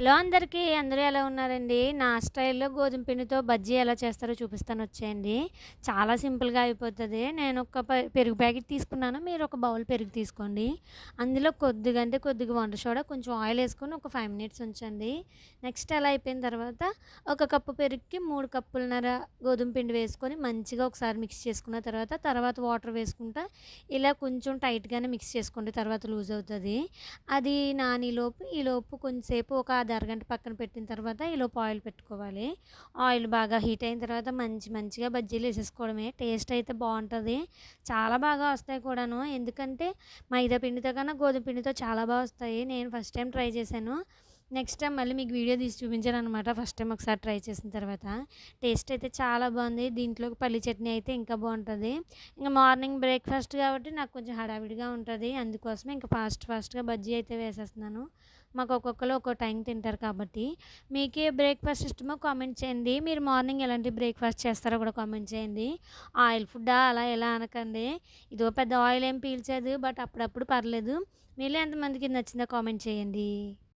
Hello అందరికీ. అందరూ ఎలా ఉన్నారండి? నా స్టైల్‌లో గోధుమ పిండితో బజ్జీ ఎలా చేస్తారో చూపిస్తాను వచ్చేయండి. చాలా సింపుల్‌గా అయిపోతది. నేను ఒక పెరుగు ప్యాకెట్ తీసుకున్నాను. మీరు ఒక బౌల్ పెరుగు తీసుకోండి. అందులో కొద్దిగా అంటే కొద్దిగా వంట సోడా, కొంచెం ఆయిల్ ఏసుకొని ఒక 5 మినిట్స్ ఉంచండి. నెక్స్ట్ అలా అయిపోయిన తర్వాత ఒక కప్పు పెరుగుకి 3 కప్పులన్నర గోధుమ పిండి వేసుకొని మంచిగా ఒకసారి మిక్స్ చేసుకున్న తర్వాత వాటర్ వేసుకుంటా ఇలా కొంచెం టైట్‌గానే మిక్స్ చేసుకోండి. తర్వాత లూజ్ అవుతది. అది ఈలోపు కొంచెంసేపు ఒక అరగంట పక్కన పెట్టిన తర్వాత ఈలోపు ఆయిల్ పెట్టుకోవాలి. ఆయిల్ బాగా హీట్ అయిన తర్వాత మంచిగా బజ్జీలు ఏసేసుకోవడమే. టేస్ట్ అయితే బావుంటది. చాలా బాగా వస్తాయి కూడాను. ఎందుకంటే మైదా పిండితో కన్నా గోధుమ పిండితో చాలా వస్తాయి. నేను ఫస్ట్ టైమ్ ట్రై చేశాను. నెక్స్ట్ టైమ్ మళ్ళీ మీకు వీడియో తీసి చూపించాననమాట. ఫస్ట్ టైమ్ ఒకసారి ట్రై చేసిన తర్వాత. టేస్ట్ అయితే చాలా బావుంది. దీంట్లోకి పల్లి చట్నీ అయితే ఇంకా బావుంటది. ఇంక మార్నింగ్ బ్రేక్‌ఫాస్ట్ కాబట్టి నాకు కొంచెం హడావిడిగా ఉంటది. అందుకోసమే ఇంక ఫాస్ట్‌గా బజ్జీ అయితే వేసేస్తున్నాను. మాకు ఒక్కొక్కళ్ళు ఒక్కో టైం తింటారు కాబట్టి. మీకే బ్రేక్‌ఫాస్ట్ ఇష్టమో కామెంట్ చేయండి. మీరు మార్నింగ్ ఎలాంటి బ్రేక్‌ఫాస్ట్ చేస్తారో కూడా కామెంట్ చేయండి. ఆయిల్ ఫుడ్డా అలా ఇలా అనకండి. ఇదో పెద్ద ఆయిల్ ఏం పీల్చదు. బట్ అప్పుడప్పుడు పర్లేదు. మీలో ఎంతమందికి ఇది నచ్చిందో కామెంట్ చేయండి.